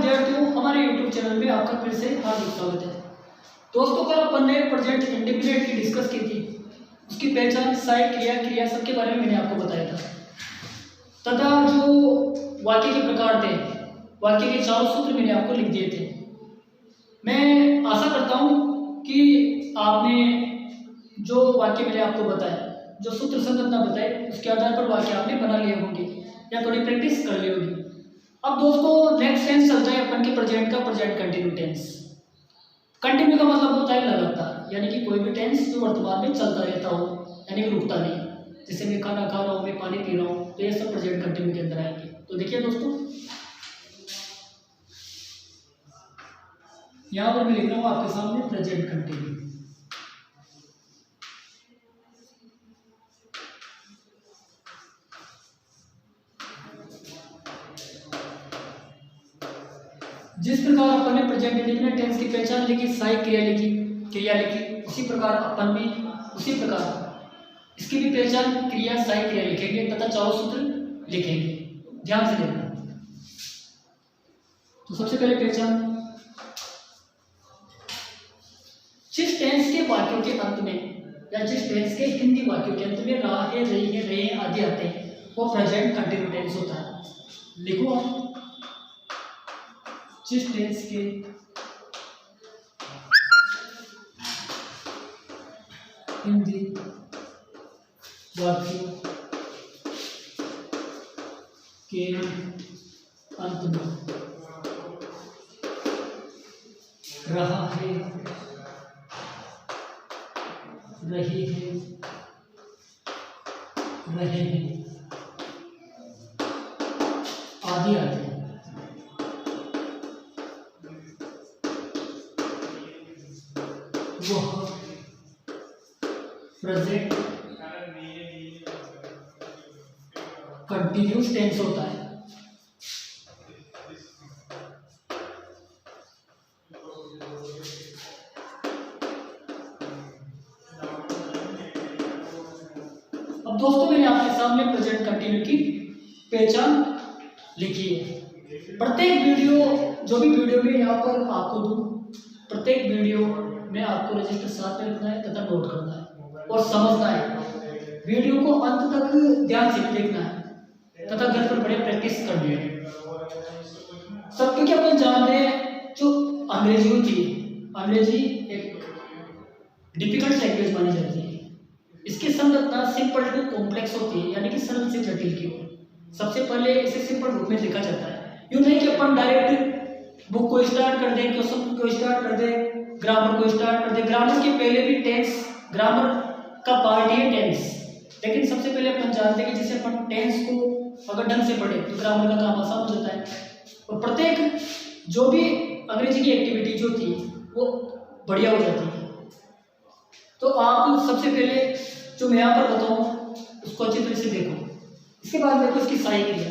विद्यार्थियों, हमारे YouTube channel में आपका फिर से हार्दिक स्वागत है। दोस्तों, कल अपन ने प्रेजेंट इंडेफिनिट की डिस्कस की थी। उसकी पहचान, सहायक क्रिया, क्रिया सबके बारे में मैंने आपको बताया था तथा जो वाक्य के प्रकार थे, वाक्य के चारों सूत्र मैंने आपको लिख दिए थे। मैं आशा करता हूँ कि आपने जो वाक्य मैंने आपको बताया, जो सूत्र संरचना बताई, उसके आधार पर वाक्य आपने बना लिए होंगे या थोड़ी प्रैक्टिस कर ली होगी। अब दोस्तों नेक्स्ट टेंस चलता है अपन के प्रेजेंट का, प्रेजेंट कंटिन्यू टेंस। कंटिन्यू का मतलब होता है लगातार, यानी कि कोई भी टेंस जो वर्तमान में चलता रहता हो, यानी कि रुकता नहीं। जैसे मैं खाना खा रहा हूँ, मैं पानी पी रहा हूँ, तो ये सब प्रेजेंट कंटिन्यू के अंदर आएंगे। तो देखिए दोस्तों, यहाँ पर मैं लिख रहा हूँ आपके सामने प्रेजेंट कंटिन्यू। जिस प्रकार अपन ने प्रेजेंट इंडेफिनिट टेंस की पहचान लिखी, सहायक क्रिया लिखी, क्रिया लिखी, उसी प्रकार अपन भी उसी प्रकार इसकी भी पहचान क्रिया, सहायक क्रिया लिखेंगे तथा चारों सूत्र लिखेंगे। ध्यान से देखना। तो सबसे पहले पहचान, जिस टेंस के वाक्यों के अंत में या जिस टेंस के हिंदी वाक्यों के अंत में रहा है, रही है, रहे आदि आते हैं, वो प्रेजेंट कंटिन्यू टेंस होता है। लिखो आप, जिस टेंस के हिंदी वाक्यों के अंत में रहा है, रही है, रहे हैं आदि आते हैं, वह प्रेजेंट कंटिन्यूस टेंस होता है। अब दोस्तों, मैंने आपके सामने प्रेजेंट कंटिन्यू की पहचान लिखी है। प्रत्येक वीडियो, जो भी वीडियो में यहाँ पर आपको दूं, प्रत्येक वीडियो में आपको रजिस्टर साथ में रखना है तथा नोट करना है और समझना है। वीडियो को अंत तक ध्यान से देखना है तथा घर पर बड़े प्रैक्टिस करनी है सब, क्योंकि अपन जानते हैं जो अंग्रेजी होती है, अंग्रेजी एक डिफिकल्ट लैंग्वेज मानी जाती है। इसकी संरचना सिंपल टू कॉम्प्लेक्स होती है, यानी कि सरल से जटिल की ओर। सबसे पहले इसे सिंपल रूप में लिखा जाता है। यूं नहीं कि अपन डायरेक्ट बुक को स्टार्ट कर दें, क्वेश्चन को स्टार्ट कर दें, ग्रामर को स्टार्ट कर दें। ग्रामर के पहले भी टेंस, ग्रामर का पार्ट ही है टेंस, लेकिन सबसे पहले अपन जानते हैं कि जैसे अपन टेंस को अगर ढंग से पढ़े तो ग्रामर का काम आसान हो जाता है। और प्रत्येक जो भी अंग्रेजी की एक्टिविटी जो थी वो बढ़िया हो जाती है। तो आप सबसे पहले जो मैं यहाँ पर बताऊँ उसको अच्छी तरह से देखो। इसके बाद देखो इसकी सहायक क्रिया।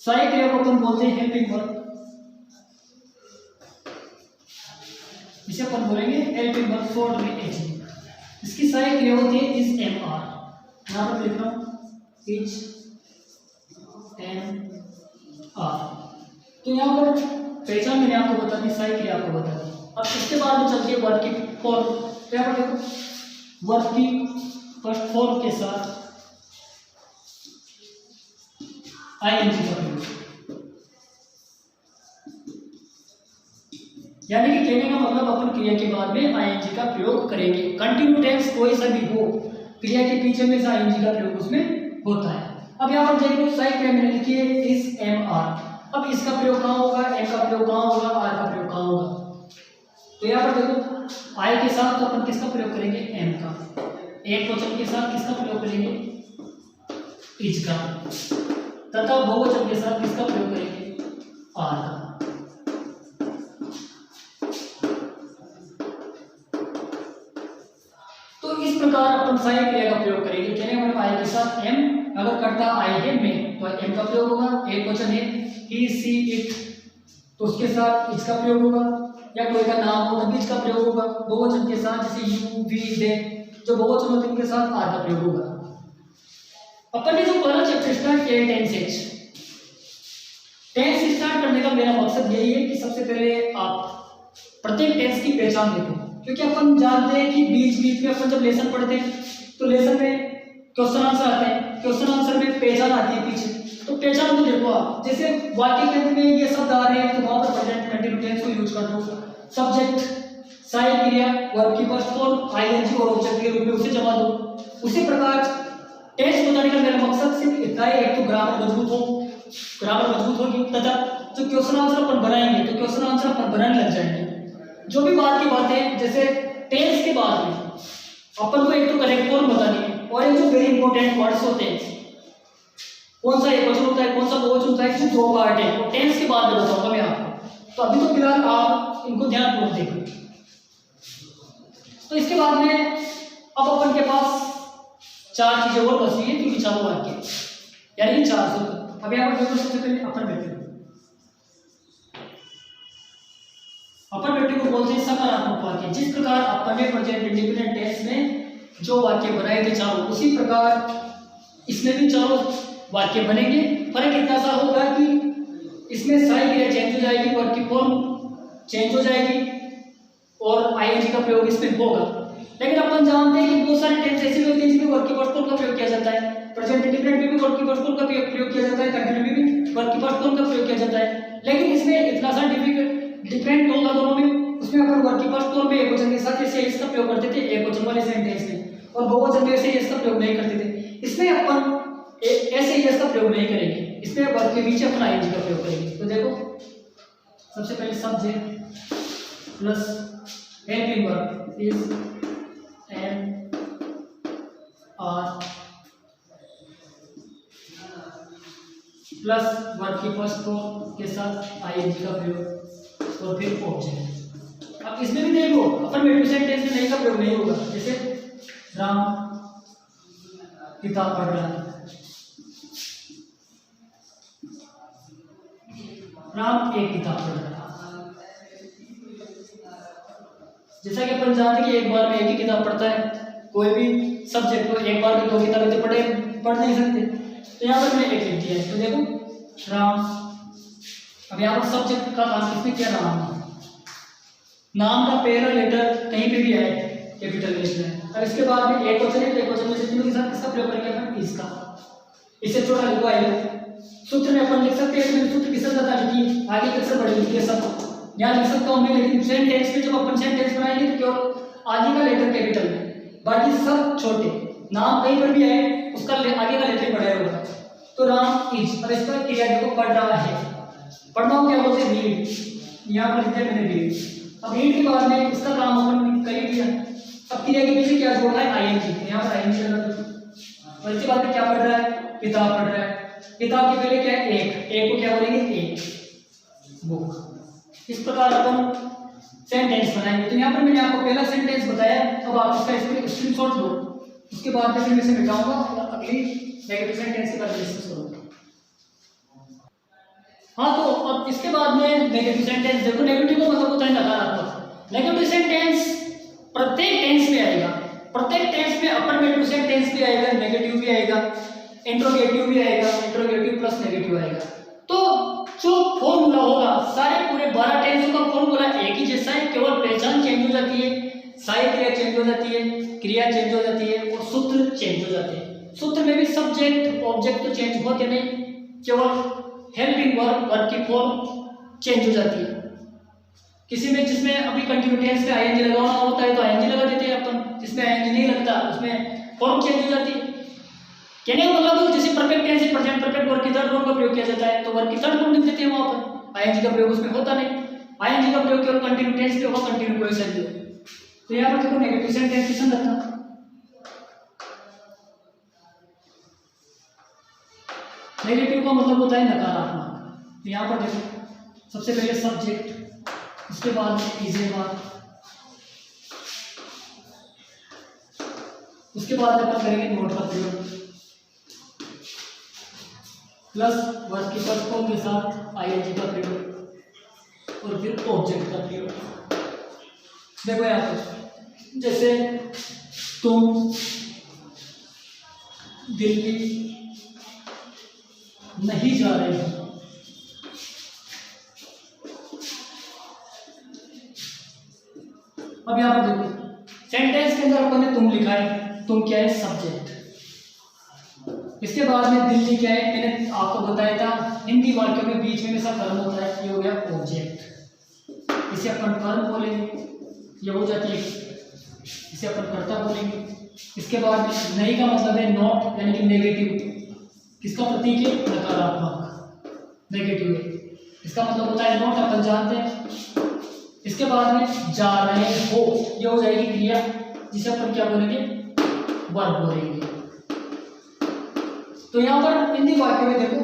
सहायक क्रिया को अपन बोलते हैं हेल्पिंग वर्ब, इसे अपन बोलेंगे हेल्पिंग वर्ब फॉर एज। इसकी सहायक क्रिया होती है इज एम आर। यहाँ पर लिख रहा हूँ इज एम आर। तो यहाँ पर पहचान मैंने आपको बता दी, सहायक क्रिया आपको बता दी। अब इसके बाद में चलती है वर्ब की फॉर्म। तो यहाँ पर देखो वर्ब की फर्स्ट फॉर्म के साथ आईएनजी का प्रयोग, यानी कि कहने का मतलब अपन क्रिया के बाद में आईएनजी का प्रयोग करेंगे। कंटिन्यू टेंस कोई सा भी हो, क्रिया के पीछे में आईएनजी का प्रयोग उसमें होता है। अब यहाँ पर देखो सहायक क्रिया मैंने लिखी है इज एम आर। अब इसका प्रयोग कहाँ होगा, एम का प्रयोग कहाँ होगा, आर का प्रयोग कहाँ होगा। तो यहाँ पर देखो आई के साथ तो अपन किसका प्रयोग करेंगे, एम का। एक वचन के साथ किसका प्रयोग करेंगे, इज का, तथा बहुवचन के साथ किसका प्रयोग करेंगे, आर का। तो इस प्रकार अपन सहायक क्रिया का प्रयोग करेंगे। कहने का मतलब आई के साथ एम, अगर करता आई है में तो एम का प्रयोग होगा। एक वचन है ही सी इट तो उसके साथ इज का प्रयोग होगा, या कोई का नाम हो तब इज का प्रयोग होगा। बहुवचन के साथ जैसे यू वी दे, जो बहुवचन होते हैं उनके साथ आर का प्रयोग होगा। अपन ने जो पहला चैप्टर स्टार्ट किया है टेंसेज, स्टार्ट करने का मेरा मकसद यही है कि सबसे पहले आप प्रत्येक टेंस की पहचान देखो, क्योंकि अपन जानते हैं कि बीच बीच में अपन जब लेसन पढ़ते हैं तो लेसन में क्वेश्चन आंसर आते हैं, क्वेश्चन आंसर में पहचान आती है पीछे, तो पहचान को देखो आप। जैसे वाक्य के अंत में ये शब्द आ रहे हैं तो वहां पर प्रेजेंट कंटिन्यू टेंस को यूज कर दो। सब्जेक्ट, सहायक क्रिया, वर्ब की फर्स्ट फॉर्म आईएनजी और ऑब्जेक्ट के रूप में उसे जमा दो। उसी प्रकार टेंस बताने का मेरा मकसद सिर्फ इतना है, एक तो ग्रामर मजबूत होगी तथा जो क्वेश्चन आंसर अपन बनाएंगे तो क्वेश्चन आंसर अपन बनाने लग जाएंगे। जो भी बात की बातें जैसे टेंस के बाद में अपन को एक तो करेक्ट फॉर्म बतानी है, और एक जो वेरी इंपॉर्टेंट वर्ड्स होते हैं, कौन सा एकवचन होता है कौन सा बहुवचन होता है, जो दो पार्ट है वो टेंस के बाद में बताऊंगा मैं आपको। तो अभी तो फिलहाल आप इनको ध्यानपूर्वक देखो। तो इसके बाद में अब अपन के पास चार चीजें और बची है, क्योंकि चारों वाक्य यानी 4 सूत्र। अब यहाँ पर देखो, सबसे पहले अपर व्यक्ति को बोलते हैं सकारात्मक वाक्य। जिस प्रकार अपन ने प्रेजेंट इंडिपेंडेंट टेंस में जो वाक्य बनाए थे चारों, उसी प्रकार इसमें भी चारों वाक्य बनेंगे। फर्क इतना सा होगा कि इसमें सहायक क्रिया चेंज हो जाएगी, वर्ब की फॉर्म चेंज हो जाएगी और आईएनजी का प्रयोग इसमें होगा। लेकिन अपन जानते हैं कि बहुत सारे टेंस ऐसे होते हैं जिसमें वर्ब की फर्स्ट फॉर्म का प्रयोग किया जाता है। प्रेजेंट इंडिपेंडेंट में भी वर्ब की फर्स्ट फॉर्म का प्रयोग किया जाता है, कंटिन्यू में भी वर्ब की फर्स्ट फॉर्म का प्रयोग किया जाता है। लेकिन इसमें इतना सा डिफरेंट होगा दोनों में। उसमें अपन वर्ब की फर्स्ट फॉर्म में एकवचन के साथ ऐसे इसका प्रयोग करते थे एकवचन वाले सेंटेंस में, और बहुवचन में ऐसे इसका प्रयोग नहीं करते थे। इसमें अपन ऐसे ही इसका प्रयोग नहीं करेंगे, इसमें वर्ब के बीच अपन आईएनजी का प्रयोग करेंगे। तो देखो, सबसे पहले subject plus helping verb is am are plus verb की फर्स्ट फॉर्म के साथ आईएनजी का प्रयोग और फिर ऑब्जेक्ट। अब इसमें भी देखो, अपन में सेंटेंस में नहीं का प्रयोग नहीं होगा। जैसे राम किताब पढ़ रहा है, राम एक किताब पढ़ रहा है। जैसा कि अपन जानते हैं कि एक बार में एक ही किताब पढ़ता है, कोई भी सब्जेक्ट को एक बार में 2 किताबें तो पढ़ नहीं सकते। तो यहाँ पर मैंने एक लिख दिया है। तो देखो राम, अब यहाँ पर सब्जेक्ट का काम किसने किया, नाम है। नाम का पहला लेटर कहीं पे भी है कैपिटल लेटर है। अब इसके बाद में एक वचन है, तो एक वचन में से तीनों के साथ किसका प्रयोग करेंगे अपन, इसका। इससे छोटा लिखवा है सूत्र में अपन लिख सकते हैं। सूत्र की सरलता लिखी, आगे कैसे बढ़ी लिखी है सब यहाँ लिख सकता हूँ मैं। लेकिन सेंटेंस में जब अपन सेंटेंस बनाएंगे तो केवल आगे का लेटर कैपिटल में, बाकी सब छोटे। नाम कहीं पर भी है उसका आगे का लेटर बड़ा होगा। तो राम इज, और इसका क्रिया देखो पढ़ रहा है, पढ़ना क्या बोलते हैं, रीड। यहाँ पर लिखते हैं मैंने रीड। अब रीड के बाद में इसका काम अपन कर ही दिया। अब क्रिया के पीछे क्या जोड़ना है, आईएनजी। यहाँ पर आईएनजी लगा दो। और इसके बाद में क्या पढ़ रहा है, किताब पढ़ रहा है। किताब के पहले क्या है, एक को क्या बोलेंगे, एक बुक। इस प्रकार अपन सेंटेंस बनाएंगे। तो यहाँ पर मैंने आपको पहला सेंटेंस बताया। अब आप इसका स्क्रीनशॉट लो, उसके बाद में फिर मैं इसे मिटाऊंगा और अगली नेगेटिव सेंटेंस के बारे में डिस्कस करूंगा। हाँ, तो अब इसके बाद में नेगेटिव सेंटेंस देखो। नेगेटिव का मतलब होता है नकारात्मक। नेगेटिव सेंटेंस प्रत्येक टेंस में आएगा। प्रत्येक टेंस में अफर्मेटिव सेंटेंस भी आएगा, नेगेटिव भी आएगा, इंट्रोगेटिव भी आएगा, इंट्रोगेटिव प्लस नेगेटिव आएगा। तो जो फॉर्मूला होगा, सारे पूरे 12 टेंसों का फॉर्मूला एक ही जैसा है, केवल पहचान चेंज हो जाती है, सहायक क्रिया चेंज हो जाती है, क्रिया चेंज हो जाती है और सूत्र चेंज हो जाते हैं। सूत्र में भी सब्जेक्ट ऑब्जेक्ट तो चेंज होते नहीं, केवल हेल्पिंग वर्ब, वर्ब की फॉर्म चेंज हो जाती है। किसी में जिसमें अभी कंटिन्यू टेंस में आईएनजी लगाना होता है तो आईएनजी लगा देते हैं अपन, जिसमें आईएनजी नहीं लगता उसमें फॉर्म चेंज हो जाती है। कहने का मतलब जैसे परफेक्ट टेंस में प्रेजेंट परफेक्ट वर्ब की थर्ड फॉर्म का प्रयोग किया जाता है, तो वर्ब की थर्ड फॉर्म लिख देते हैं वहां पर। आईएनजी का प्रयोग उसमें होता नहीं। आईएनजी का प्रयोग केवल कंटिन्यू टेंस में होगा, कंटिन्यू कोई सेंस हो। तो यहाँ पर देखो नेगेटिव सेंटेंस की संरचना। नेगेटिव का मतलब होता है नकारात्मक। तो यहाँ पर देखो, सबसे पहले सब्जेक्ट, उसके बाद इज ए वर्ब, उसके बाद अपन करेंगे नोट का प्रयोग प्लस वर्ब की फर्स्ट फॉर्म के साथ आईएनजी का प्रयोग और फिर ऑब्जेक्ट का प्रयोग। देखो यहाँ पर जैसे तुम दिल्ली नहीं जा रहे हो, अब यहाँ पर देखो सेंटेंस के अंदर अपन ने तुम लिखा है, तुम क्या है सब्जेक्ट। इसके बाद में दिल्ली क्या है, मैंने आपको बताया था हिंदी वाक्यों में बीच में हमेशा कर्म होता है, ये हो गया ऑब्जेक्ट। इसे अपन कर्म बोलेंगे, ये हो जाती है, इसे अपन कर्ता बोलेंगे। इसके बाद में नहीं का मतलब है नॉट यानी कि नेगेटिव, किसका प्रतीक है नकारात्मक, नेगेटिव है, इसका मतलब होता है नॉट, अपन जानते हैं। इसके बाद में जा रहे हो, ये हो जाएगी क्रिया, जिसे अपन क्या बोलेंगे वर्ब बोलेंगे। तो यहाँ पर हिंदी वाक्य में देखो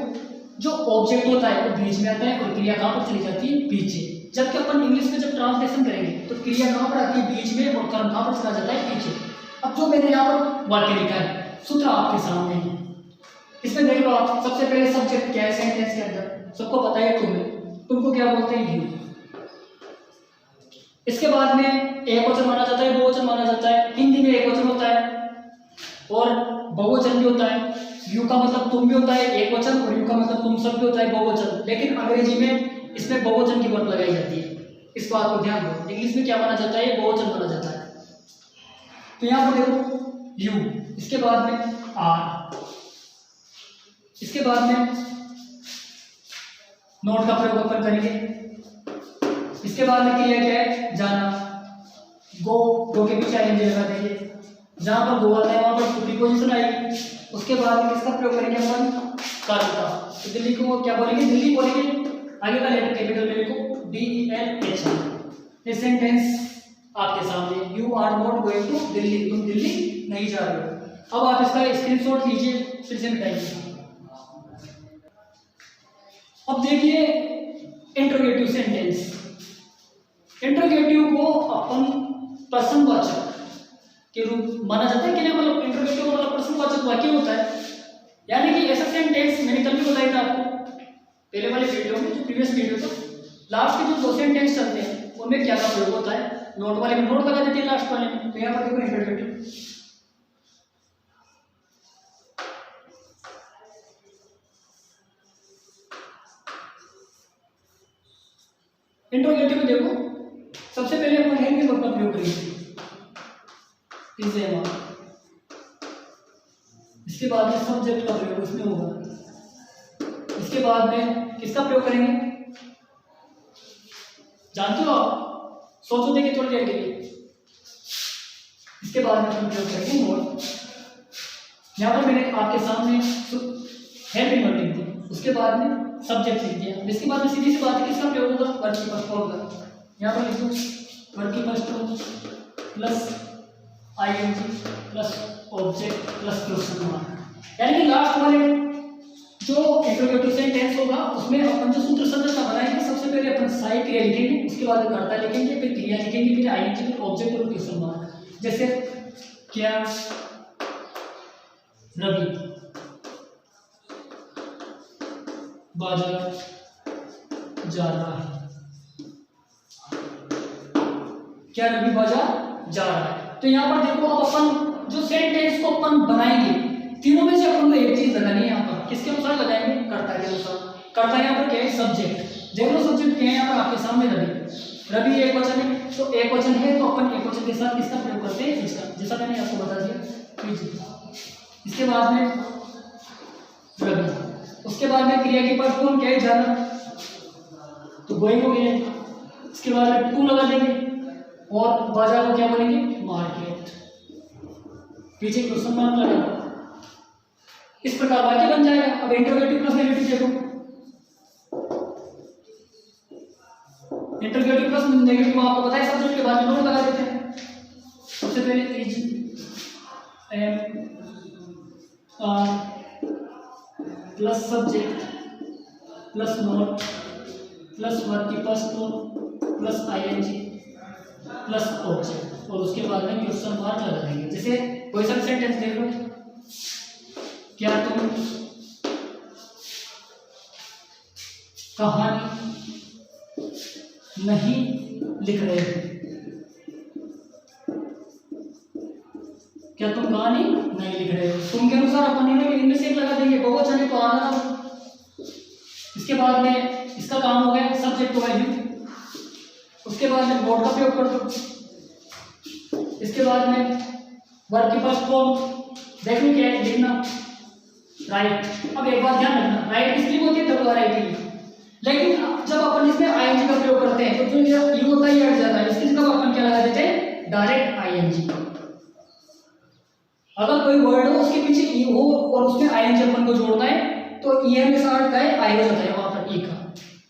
जो ऑब्जेक्ट होता है वो बीच में आता है और क्रिया कहाँ पर चली जाती है पीछे। जबकि अपन इंग्लिश में जब ट्रांसलेशन करेंगे तो क्रिया कहाँ पर आती है बीच में और कर्म कहाँ पर चला जाता है पीछे। अब जो मैंने यहाँ पर वाक्य लिखा है सूत्र आपके सामने है, इसमें देख लो आप। सबसे पहले सब्जेक्ट क्या है सेंटेंस के अंदर, सबको पता है तुम्हें, तुमको क्या बोलते हैं यू। इसके बाद में एक वचन माना जाता है, बहुवचन माना जाता है। हिंदी में एक वचन होता है और बहुवचन भी होता है। यू का मतलब तुम भी होता है एक वचन, और यू का मतलब तुम सब भी होता है बहुवचन। लेकिन अंग्रेजी में इसमें बहुवचन की वर्ब लगाई जाती है, इस बात को ध्यान दो। इंग्लिश में क्या माना जाता है, बहुवचन माना जाता है। तो यहाँ पर देखो यू, इसके बाद में आर, इसके बाद में नोट का प्रयोग अपन करेंगे। इसके बाद में क्रिया क्या है जाना, गो, गो के पीछे आईएनजी लगा देंगे। जहां पर गो आता है वहां पर प्रीपोजिशन आएगी। उसके बाद में किसका प्रयोग करेंगे अपन कर्म का। तो दिल्ली को क्या बोलेंगे, दिल्ली बोलेंगे। आगे का लेटर कैपिटल में लिखो DELH। ये सेंटेंस आपके सामने, you are not going to Delhi, तुम दिल्ली नहीं जा रहे हो। अब आप इसका स्क्रीनशॉट लीजिए, फिर से मिटाइए। अब देखिए इंट्रोगेटिव सेंटेंस। इंट्रोगेटिव को अपन प्रश्नवाचक के रूप माना जाता है कि नहीं, मतलब इंट्रोगेटिव का मतलब प्रश्नवाचक वाक्य होता है। यानी कि ऐसा सेंटेंस मैंने कल भी बताया था आपको पहले वाले वीडियो में, जो प्रीवियस वीडियो था। लास्ट के जो दो सेंटेंस चलते हैं उनमें क्या का प्रयोग होता है, नोट वाले में नोट लगा देते हैं लास्ट वाले में। तो यहाँ पर देखो इंट्रोगेटिव, इंट्रोगेटिव देखो सबसे पहले अपन है वर्ब का प्रयोग करेंगे, इसके बाद में सब्जेक्ट का प्रयोग उसमें होगा। इसके बाद में किसका प्रयोग करेंगे जानते हो आप, सोचो देखिए थोड़ी देर के लिए। इसके बाद में अपन प्रयोग करेंगे मोड। यहाँ पर मैंने आपके सामने हेल्पिंग वर्ब लिख दी, उसके बाद में सब्जेक्ट लिख दिया। इसके बाद में सीधी सी बात है किसका प्रयोग होगा, वर्ब की फर्स्ट फॉर्म का। यहाँ पर लिखो वर्ब की first form plus ING plus object plus question mark. यानी कि लास्ट वाले जो इंट्रोगेटिव सेंटेंस होगा उसमें अपन जो सूत्र संरचना बनाएंगे, सबसे पहले अपन सहायक क्रिया लिखेंगे, उसके बाद कर्ता लिखेंगे, फिर क्रिया लिखेंगे, फिर ING, फिर ऑब्जेक्ट और क्वेश्चन मार्क। जैसे क्या रवि बाजार जा रहा है, क्या रवि बाजार जा रहा है। तो यहाँ पर देखो अब अपन जो सेंटेंस को अपन बनाएंगे तीनों में से अपन को एक चीज लगानी है। यहाँ पर किसके अनुसार लगाएंगे, कर्ता के अनुसार। कर्ता यहाँ पर क्या है सब्जेक्ट। देख लो सब्जेक्ट क्या है यहाँ पर आपके सामने रवि, रवि एक वचन है, तो एक वचन है तो अपन एक वचन के साथ किसका प्रयोग करते हैं इसका, जैसा मैंने आपको बता दिया। इसके बाद में रवि, उसके बाद में क्रिया की फर्स्ट फॉर्म क्या है जाना, तो गोइंग हो गया। इसके बाद में टू लगा देंगे और बाजार को क्या बोलेंगे मार्केट, पीछे क्वेश्चन मार्क लगा। इस प्रकार वाक्य बन जाएगा। अब इंट्रोगेटिव प्लस नेगेटिव देखो, इंट्रोगेटिव प्लस नेगेटिव आपको पता है सब्जेक्ट के बाद में नोट लगा देते हैं। सबसे पहले is am are plus subject plus not plus verb की first form plus ING plus object, और उसके बाद में क्वेश्चन मार्क लगा देंगे। जैसे क्वेश्चन सेंटेंस देख लो, क्या तुम कहानी नहीं लिख रहे हो, क्या तुम कहानी नहीं लिख रहे हो। तुम के अनुसार अपन इनमें से एक लगा देंगे, बहुवचन है तो आना। इसके बाद में इसका काम हो गया, सब्जेक्ट हो गया यू। उसके बाद में बोर्ड का प्रयोग कर दो, इसके बाद में वर्ब की फर्स्ट फॉर्म देखो क्या है, लिखना राइट। अब एक बात ध्यान रखना, राइट किसकी होती है, WRIT। लेकिन जब अपन इसमें ING का प्रयोग करते हैं तो जो यू होता है ये हट जाता है, इसकी जगह अपन क्या लगा देते हैं, डायरेक्ट ING। अगर कोई वर्ड हो उसके पीछे ई हो और उसमें ING अपन को जोड़ना है तो EM के साथ है आई हो जाता है वहां पर ई का।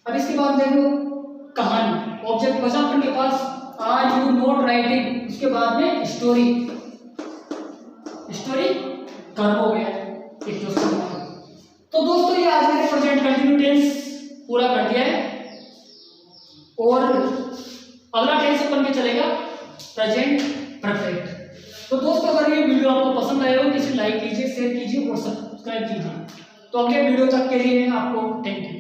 अब इसके बाद देखो कहानी, ऑब्जेक्ट बचा अपन के पास, आर यू नॉट राइटिंग, उसके बाद में स्टोरी, स्टोरी कर्म हो गया एक दोस्तों। तो दोस्तों ये आज मैंने प्रेजेंट कंटिन्यू टेंस पूरा कर दिया है और अगला टेंस अपन में चलेगा प्रेजेंट परफेक्ट। तो दोस्तों अगर ये वीडियो आपको पसंद आया हो किसी लाइक कीजिए, शेयर कीजिए और सब्सक्राइब कीजिए। तो अगले वीडियो तक के लिए आपको थैंक यू।